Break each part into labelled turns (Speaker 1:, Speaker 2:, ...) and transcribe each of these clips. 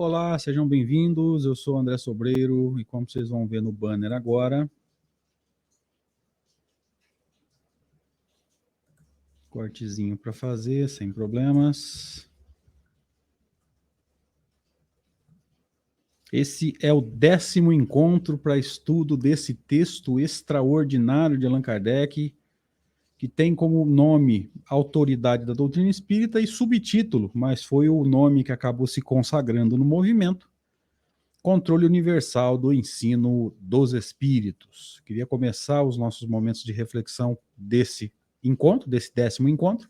Speaker 1: Olá, sejam bem-vindos. Eu sou André Sobreiro e como vocês vão ver no banner agora, cortezinho para fazer, sem problemas. Esse é o 10º encontro para estudo desse texto extraordinário de Allan Kardec, que tem como nome Autoridade da Doutrina Espírita e subtítulo, mas foi o nome que acabou se consagrando no movimento, Controle Universal do Ensino dos Espíritos. Queria começar os nossos momentos de reflexão desse encontro, desse 10º encontro,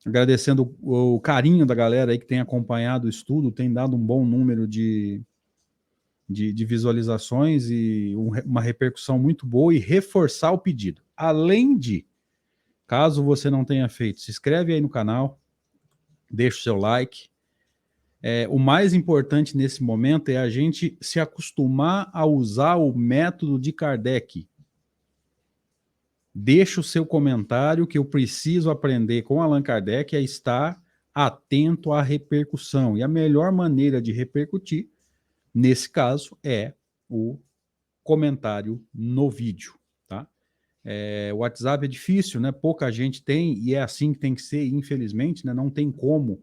Speaker 1: agradecendo o carinho da galera aí que tem acompanhado o estudo, tem dado um bom número de visualizações e uma repercussão muito boa, e reforçar o pedido. Além de, caso você não tenha feito, se inscreve aí no canal, deixa o seu like. O mais importante nesse momento é a gente se acostumar a usar o método de Kardec. Deixa o seu comentário, que eu preciso aprender com Allan Kardec é estar atento à repercussão. E a melhor maneira de repercutir, nesse caso, é o comentário no vídeo, tá? O WhatsApp é difícil, né? Pouca gente tem, e é assim que tem que ser, infelizmente, né? Não tem como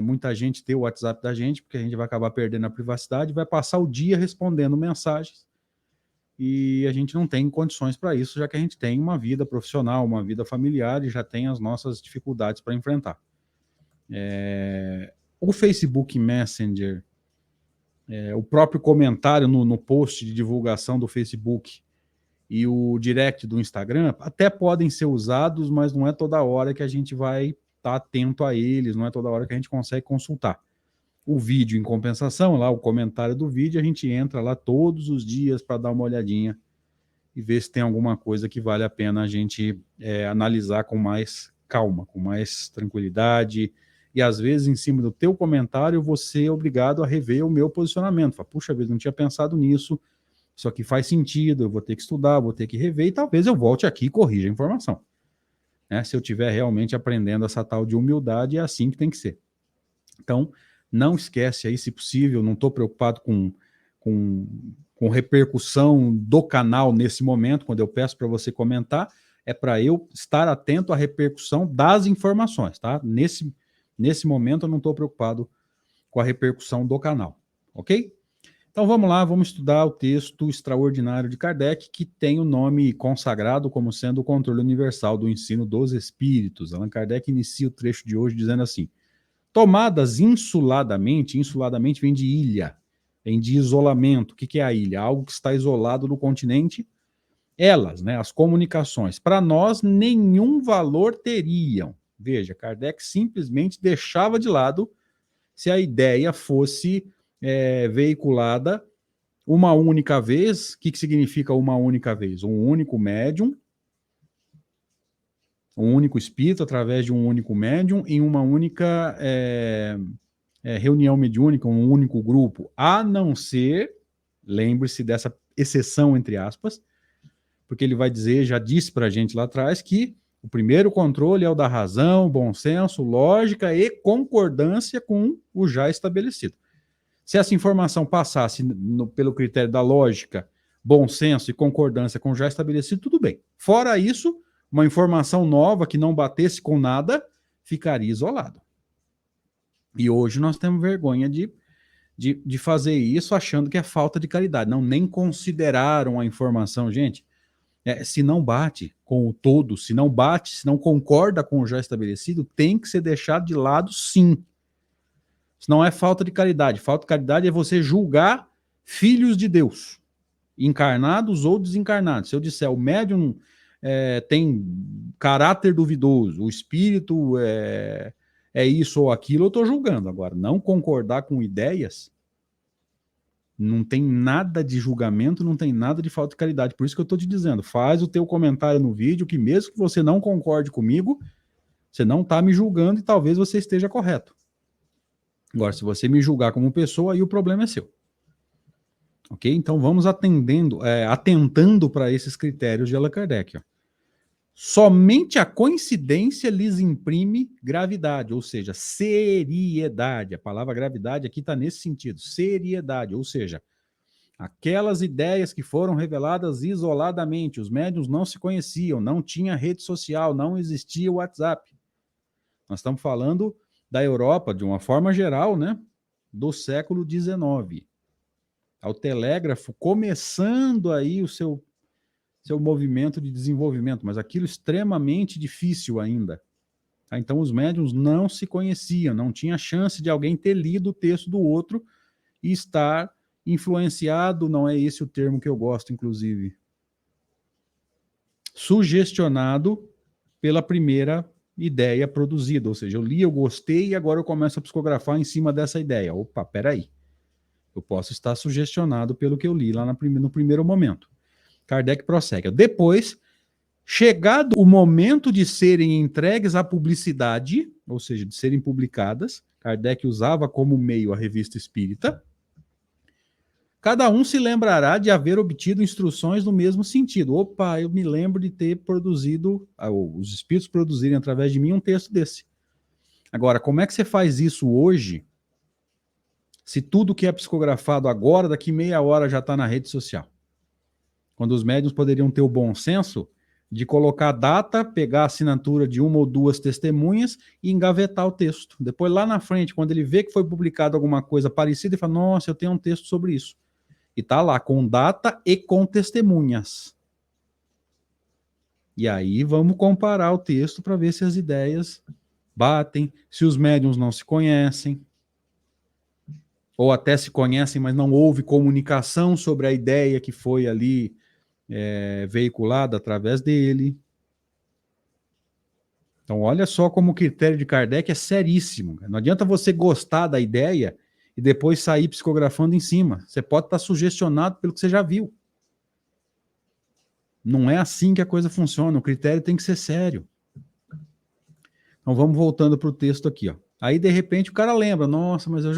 Speaker 1: muita gente ter o WhatsApp da gente, porque a gente vai acabar perdendo a privacidade, vai passar o dia respondendo mensagens, e a gente não tem condições para isso, já que a gente tem uma vida profissional, uma vida familiar, e já tem as nossas dificuldades para enfrentar. O Facebook Messenger, o próprio comentário no post de divulgação do Facebook e o direct do Instagram até podem ser usados, mas não é toda hora que a gente vai estar atento a eles, não é toda hora que a gente consegue consultar. O vídeo, em compensação, lá o comentário do vídeo, a gente entra lá todos os dias para dar uma olhadinha e ver se tem alguma coisa que vale a pena a gente analisar com mais calma, com mais tranquilidade. E às vezes, em cima do teu comentário, você é obrigado a rever o meu posicionamento. Fala, puxa vida, não tinha pensado nisso, isso aqui faz sentido, eu vou ter que estudar, vou ter que rever, e talvez eu volte aqui e corrija a informação. Se eu estiver realmente aprendendo essa tal de humildade, é assim que tem que ser. Então, não esquece aí, se possível, não estou preocupado com repercussão do canal nesse momento, quando eu peço para você comentar, é para eu estar atento à repercussão das informações, tá? Nesse momento eu não estou preocupado com a repercussão do canal, ok? Então vamos lá, vamos estudar o texto extraordinário de Kardec, que tem o nome consagrado como sendo o Controle Universal do Ensino dos Espíritos. Allan Kardec inicia o trecho de hoje dizendo assim: tomadas insuladamente vem de ilha, vem de isolamento. O que é a ilha? Algo que está isolado do continente. Elas, as comunicações, para nós nenhum valor teriam. Veja, Kardec simplesmente deixava de lado se a ideia fosse veiculada uma única vez. O que significa uma única vez? Um único médium, um único espírito através de um único médium em uma única reunião mediúnica, um único grupo, a não ser, lembre-se dessa exceção entre aspas, porque ele vai dizer, já disse para a gente lá atrás, que o primeiro controle é o da razão, bom senso, lógica e concordância com o já estabelecido. Se essa informação passasse pelo critério da lógica, bom senso e concordância com o já estabelecido, tudo bem. Fora isso, uma informação nova que não batesse com nada, ficaria isolado. E hoje nós temos vergonha de fazer isso achando que é falta de caridade. Não, nem consideraram a informação, gente. Se não bate com o todo, se não concorda com o já estabelecido, tem que ser deixado de lado, sim. Isso não é falta de caridade. Falta de caridade é você julgar filhos de Deus, encarnados ou desencarnados. Se eu disser o médium tem caráter duvidoso, o espírito é isso ou aquilo, eu estou julgando. Agora, não concordar com ideias, não tem nada de julgamento, não tem nada de falta de caridade. Por isso que eu estou te dizendo, faz o teu comentário no vídeo, que mesmo que você não concorde comigo, você não está me julgando e talvez você esteja correto. Agora, se você me julgar como pessoa, aí o problema é seu. Ok? Então vamos atentando para esses critérios de Allan Kardec. Somente a coincidência lhes imprime gravidade, ou seja, seriedade. A palavra gravidade aqui está nesse sentido, seriedade, ou seja, aquelas ideias que foram reveladas isoladamente, os médiuns não se conheciam, não tinha rede social, não existia o WhatsApp. Nós estamos falando da Europa, de uma forma geral, né, do século XIX. O telégrafo começando aí o seu movimento de desenvolvimento, mas aquilo extremamente difícil ainda. Então os médiuns não se conheciam, não tinha chance de alguém ter lido o texto do outro e estar influenciado, não é esse o termo que eu gosto, inclusive, sugestionado pela primeira ideia produzida, ou seja, eu li, eu gostei e agora eu começo a psicografar em cima dessa ideia. Opa, peraí, eu posso estar sugestionado pelo que eu li lá no primeiro momento. Kardec prossegue. Depois, chegado o momento de serem entregues à publicidade, ou seja, de serem publicadas, Kardec usava como meio a revista espírita, cada um se lembrará de haver obtido instruções no mesmo sentido. Opa, eu me lembro de ter produzido, os espíritos produzirem através de mim um texto desse. Agora, como é que você faz isso hoje, se tudo que é psicografado agora, daqui meia hora já está na rede social? Quando os médiuns poderiam ter o bom senso de colocar a data, pegar a assinatura de uma ou duas testemunhas e engavetar o texto. Depois, lá na frente, quando ele vê que foi publicado alguma coisa parecida, ele fala, nossa, eu tenho um texto sobre isso. E tá lá, com data e com testemunhas. E aí vamos comparar o texto para ver se as ideias batem, se os médiuns não se conhecem, ou até se conhecem, mas não houve comunicação sobre a ideia que foi ali veiculada através dele. Então, olha só como o critério de Kardec é seríssimo. Não adianta você gostar da ideia e depois sair psicografando em cima. Você pode estar sugestionado pelo que você já viu. Não é assim que a coisa funciona. O critério tem que ser sério. Então, vamos voltando para o texto aqui. Ó. Aí, de repente, o cara lembra. Nossa, mas eu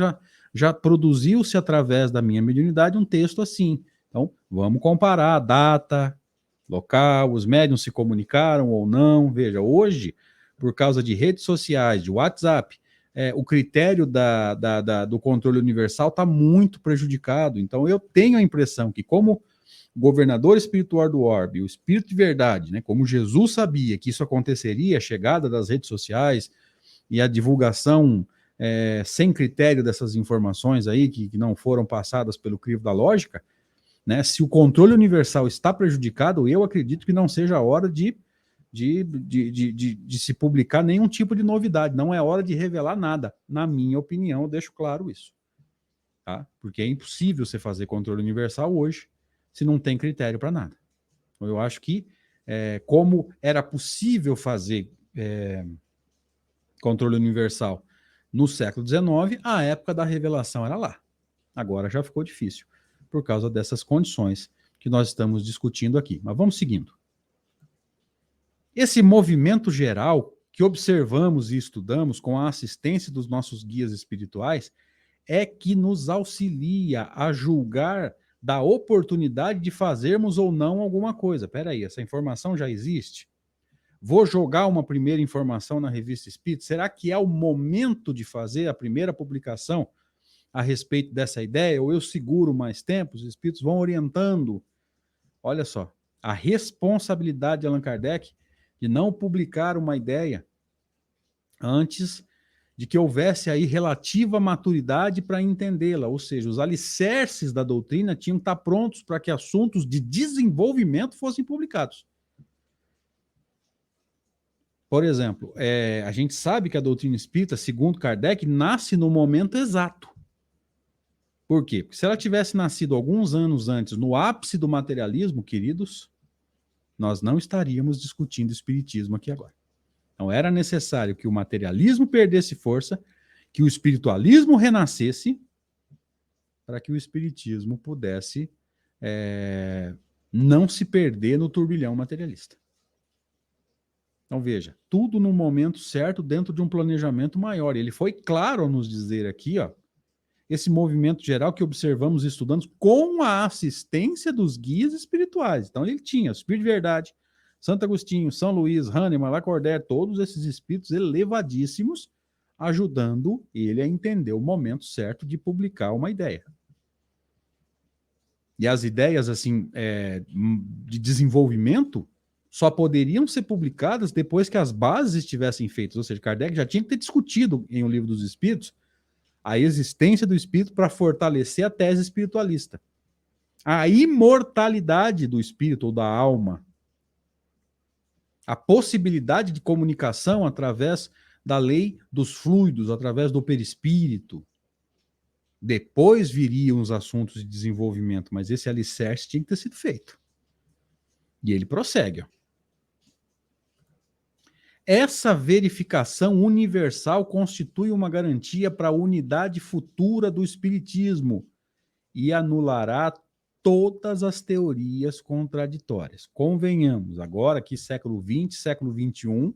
Speaker 1: já produziu-se através da minha mediunidade um texto assim. Então, vamos comparar a data, local, os médiuns se comunicaram ou não. Veja, hoje, por causa de redes sociais, de WhatsApp, o critério do controle universal está muito prejudicado. Então, eu tenho a impressão que, como governador espiritual do orbe, o espírito de verdade, né, como Jesus sabia que isso aconteceria, a chegada das redes sociais e a divulgação sem critério dessas informações aí, que não foram passadas pelo crivo da lógica, né, se o controle universal está prejudicado, eu acredito que não seja a hora de se publicar nenhum tipo de novidade, não é hora de revelar nada, na minha opinião, eu deixo claro isso, tá? Porque é impossível você fazer controle universal hoje, se não tem critério para nada. Então, eu acho que, como era possível fazer controle universal no século XIX, a época da revelação era lá. Agora já ficou difícil, por causa dessas condições que nós estamos discutindo aqui. Mas vamos seguindo. Esse movimento geral que observamos e estudamos com a assistência dos nossos guias espirituais é que nos auxilia a julgar da oportunidade de fazermos ou não alguma coisa. Espera aí, essa informação já existe? Vou jogar uma primeira informação na Revista Espírita? Será que é o momento de fazer a primeira publicação a respeito dessa ideia? Ou eu seguro mais tempo? Os Espíritos vão orientando. Olha só, a responsabilidade de Allan Kardec de não publicar uma ideia antes de que houvesse aí relativa maturidade para entendê-la, ou seja, os alicerces da doutrina tinham que estar prontos para que assuntos de desenvolvimento fossem publicados. Por exemplo, a gente sabe que a doutrina espírita, segundo Kardec, nasce no momento exato. Por quê? Porque se ela tivesse nascido alguns anos antes, no ápice do materialismo, queridos, nós não estaríamos discutindo espiritismo aqui agora. Então era necessário que o materialismo perdesse força, que o espiritualismo renascesse, para que o espiritismo pudesse não se perder no turbilhão materialista. Então veja, tudo no momento certo dentro de um planejamento maior. E ele foi claro ao nos dizer aqui, ó, esse movimento geral que observamos e estudamos com a assistência dos guias espirituais. Então ele tinha o Espírito de Verdade, Santo Agostinho, São Luís, Hahnemann, Lacordaire, todos esses espíritos elevadíssimos, ajudando ele a entender o momento certo de publicar uma ideia. E as ideias assim de desenvolvimento só poderiam ser publicadas depois que as bases estivessem feitas. Ou seja, Kardec já tinha que ter discutido em O Livro dos Espíritos a existência do espírito para fortalecer a tese espiritualista. A imortalidade do espírito ou da alma, a possibilidade de comunicação através da lei dos fluidos, através do perispírito. Depois viriam os assuntos de desenvolvimento, mas esse alicerce tinha que ter sido feito. E ele prossegue. Ó. Essa verificação universal constitui uma garantia para a unidade futura do espiritismo e anulará todas as teorias contraditórias. Convenhamos, agora que século XX, século XXI,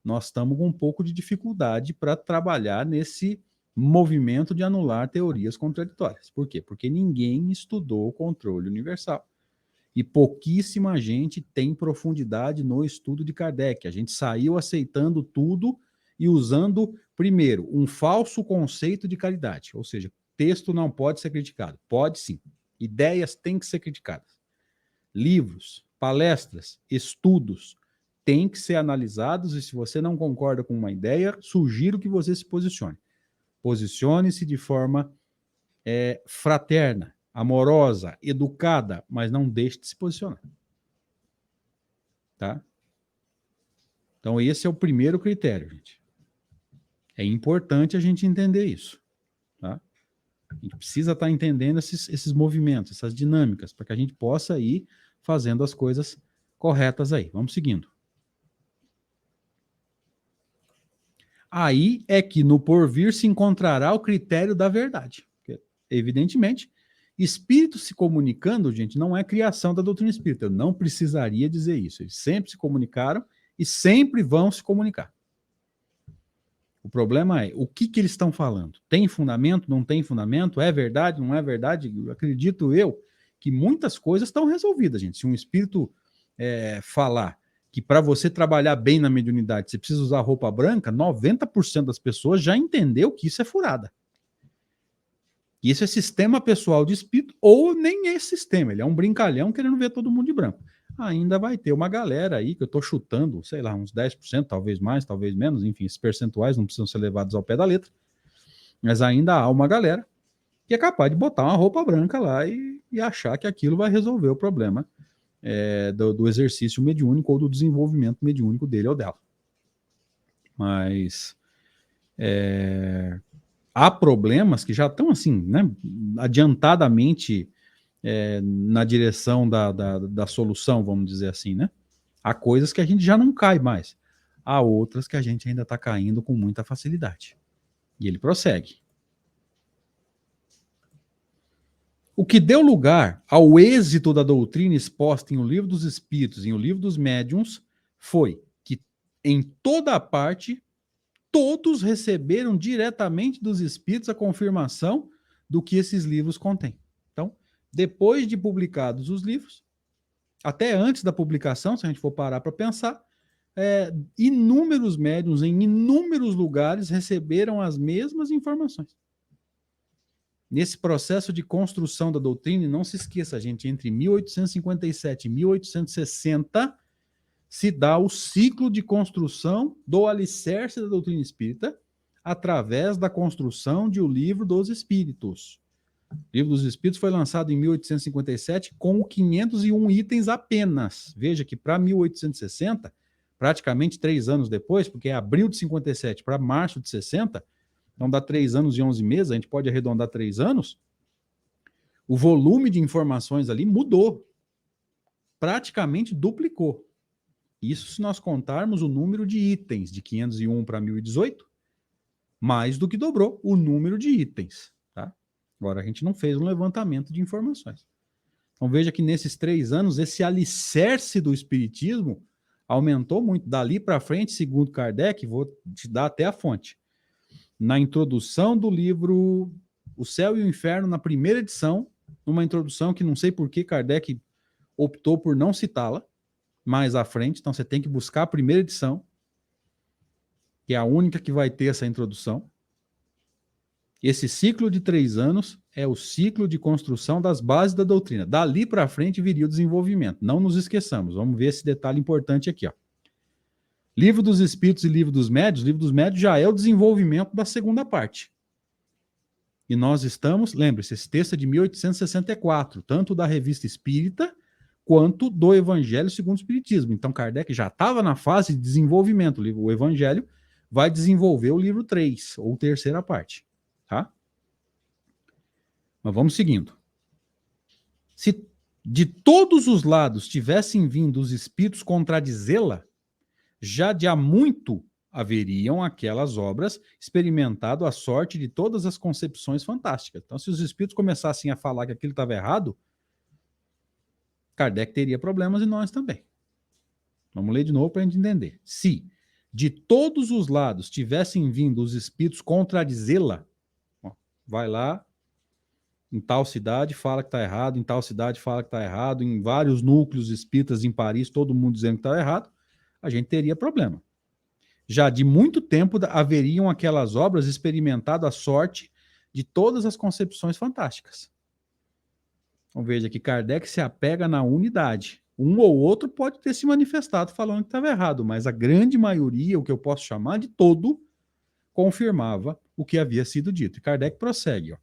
Speaker 1: nós estamos com um pouco de dificuldade para trabalhar nesse movimento de anular teorias contraditórias. Por quê? Porque ninguém estudou o controle universal. E pouquíssima gente tem profundidade no estudo de Kardec. A gente saiu aceitando tudo e usando, primeiro, um falso conceito de caridade. Ou seja, texto não pode ser criticado. Pode sim. Ideias têm que ser criticadas. Livros, palestras, estudos têm que ser analisados e se você não concorda com uma ideia, sugiro que você se posicione. Posicione-se de forma fraterna, amorosa, educada, mas não deixe de se posicionar. Tá? Então esse é o primeiro critério, gente. É importante a gente entender isso. Tá? A gente precisa estar entendendo esses movimentos, essas dinâmicas, para que a gente possa ir fazendo as coisas corretas aí. Vamos seguindo. Aí é que no porvir se encontrará o critério da verdade. Porque, evidentemente, espíritos se comunicando, gente, não é criação da doutrina espírita. Eu não precisaria dizer isso. Eles sempre se comunicaram e sempre vão se comunicar. O problema é, o que eles estão falando? Tem fundamento? Não tem fundamento? É verdade? Não é verdade? Acredito eu que muitas coisas estão resolvidas, gente. Se um espírito falar que para você trabalhar bem na mediunidade você precisa usar roupa branca, 90% das pessoas já entendeu que isso é furada. Isso é sistema pessoal de espírito, ou nem é sistema, ele é um brincalhão querendo ver todo mundo de branco. Ainda vai ter uma galera aí, que eu estou chutando, sei lá, uns 10%, talvez mais, talvez menos, enfim, esses percentuais não precisam ser levados ao pé da letra, mas ainda há uma galera que é capaz de botar uma roupa branca lá e achar que aquilo vai resolver o problema do exercício mediúnico ou do desenvolvimento mediúnico dele ou dela. Mas há problemas que já estão assim, né, adiantadamente na direção da solução, vamos dizer assim, né? Há coisas que a gente já não cai mais. Há outras que a gente ainda está caindo com muita facilidade. E ele prossegue. O que deu lugar ao êxito da doutrina exposta em O Livro dos Espíritos e em O Livro dos Médiuns foi que, em toda a parte, todos receberam diretamente dos Espíritos a confirmação do que esses livros contêm. Então, depois de publicados os livros, até antes da publicação, se a gente for parar para pensar, inúmeros médiuns em inúmeros lugares receberam as mesmas informações. Nesse processo de construção da doutrina, e não se esqueça, gente, entre 1857 e 1860 se dá o ciclo de construção do alicerce da doutrina espírita através da construção de O Livro dos Espíritos. O Livro dos Espíritos foi lançado em 1857 com 501 itens apenas. Veja que para 1860, praticamente 3 anos depois, porque é abril de 57 para março de 60, então dá 3 anos e 11 meses, a gente pode arredondar 3 anos, o volume de informações ali mudou, praticamente duplicou. Isso se nós contarmos o número de itens, de 501 para 1018, mais do que dobrou o número de itens. Tá? Agora, a gente não fez um levantamento de informações. Então veja que nesses 3 anos, esse alicerce do espiritismo aumentou muito. Dali para frente, segundo Kardec, vou te dar até a fonte. Na introdução do livro O Céu e o Inferno, na primeira edição, numa introdução que não sei por que Kardec optou por não citá-la, mais à frente, então você tem que buscar a primeira edição, que é a única que vai ter essa introdução. Esse ciclo de 3 anos é o ciclo de construção das bases da doutrina. Dali para frente viria o desenvolvimento. Não nos esqueçamos. Vamos ver esse detalhe importante aqui. Ó. Livro dos Espíritos e Livro dos Médios. Livro dos Médios já é o desenvolvimento da segunda parte. E nós estamos, lembre-se, esse texto é de 1864, tanto da Revista Espírita quanto do Evangelho segundo o Espiritismo. Então Kardec já estava na fase de desenvolvimento. O Evangelho vai desenvolver o livro 3, ou terceira parte. Tá? Mas vamos seguindo. Se de todos os lados tivessem vindo os espíritos contradizê-la, já de há muito haveriam aquelas obras experimentado a sorte de todas as concepções fantásticas. Então, se os espíritos começassem a falar que aquilo estava errado, Kardec teria problemas e nós também. Vamos ler de novo para a gente entender. Se de todos os lados tivessem vindo os espíritos contradizê-la, vai lá, em tal cidade fala que está errado, em tal cidade fala que está errado, em vários núcleos espíritas em Paris, todo mundo dizendo que está errado, a gente teria problema. Já de muito tempo haveriam aquelas obras experimentado a sorte de todas as concepções fantásticas. Então veja que Kardec se apega na unidade. Um ou outro pode ter se manifestado falando que estava errado, mas a grande maioria, o que eu posso chamar de todo, confirmava o que havia sido dito. E Kardec prossegue. Ó.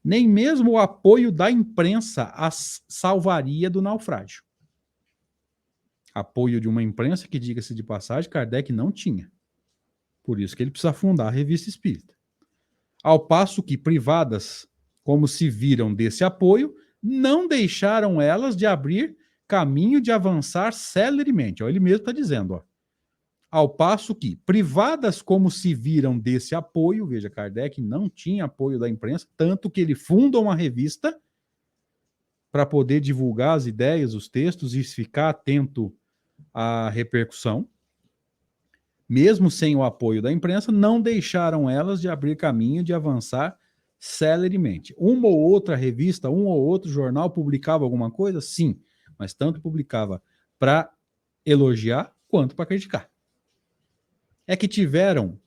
Speaker 1: Nem mesmo o apoio da imprensa as salvaria do naufrágio. Apoio de uma imprensa que, diga-se de passagem, Kardec não tinha. Por isso que ele precisa fundar a Revista Espírita. Ao passo que privadas, como se viram desse apoio, não deixaram elas de abrir caminho de avançar celeremente. Ó, ele mesmo está dizendo, ó. Ao passo que, privadas como se viram desse apoio, veja, Kardec não tinha apoio da imprensa, tanto que ele funda uma revista para poder divulgar as ideias, os textos e ficar atento à repercussão. Mesmo sem o apoio da imprensa, não deixaram elas de abrir caminho de avançar celeremente. Uma ou outra revista, um ou outro jornal publicava alguma coisa? Sim, mas tanto publicava para elogiar quanto para criticar. É que tiveram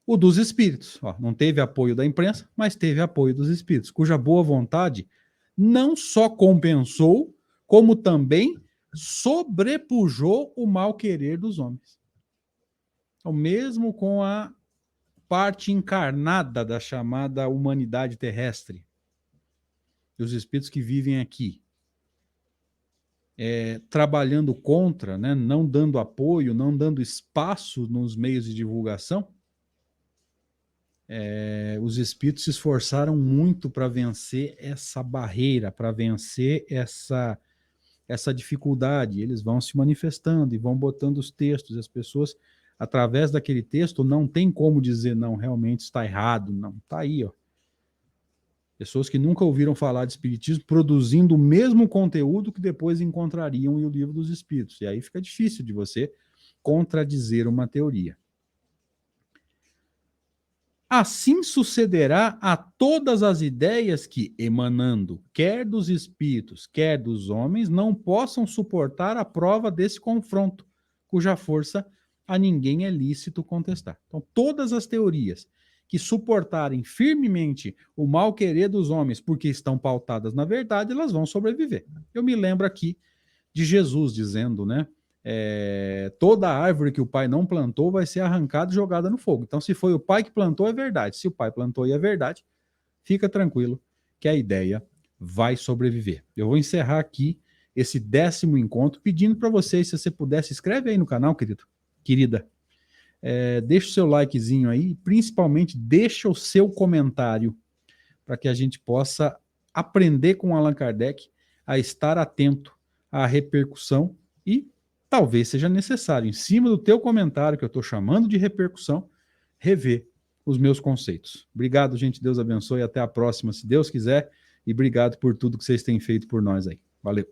Speaker 1: o dos espíritos. Ó, não teve apoio da imprensa, mas teve apoio dos espíritos, cuja boa vontade não só compensou, como também sobrepujou o mal querer dos homens. Então, mesmo com a parte encarnada da chamada humanidade terrestre, os espíritos que vivem aqui, trabalhando contra, né, não dando apoio, não dando espaço nos meios de divulgação, os espíritos se esforçaram muito para vencer essa barreira, para vencer essa dificuldade. Eles vão se manifestando e vão botando os textos, e as pessoas, através daquele texto, não tem como dizer, não, realmente está errado, não, está aí, ó. Pessoas que nunca ouviram falar de espiritismo produzindo o mesmo conteúdo que depois encontrariam em O Livro dos Espíritos. E aí fica difícil de você contradizer uma teoria. Assim sucederá a todas as ideias que, emanando quer dos espíritos, quer dos homens, não possam suportar a prova desse confronto, cuja força a ninguém é lícito contestar. Então, todas as teorias que suportarem firmemente o mal querer dos homens porque estão pautadas na verdade, elas vão sobreviver. Eu me lembro aqui de Jesus dizendo, né? Toda árvore que o pai não plantou vai ser arrancada e jogada no fogo. Então, se foi o pai que plantou, é verdade. Se o pai plantou e é verdade, fica tranquilo que a ideia vai sobreviver. Eu vou encerrar aqui esse 10º encontro pedindo para vocês, se você puder, se inscreve aí no canal, querido, querida. Deixa o seu likezinho aí, principalmente deixa o seu comentário para que a gente possa aprender com Allan Kardec a estar atento à repercussão e talvez seja necessário, em cima do teu comentário, que eu estou chamando de repercussão, rever os meus conceitos. Obrigado, gente. Deus abençoe. Até a próxima, se Deus quiser. E obrigado por tudo que vocês têm feito por nós aí. Valeu.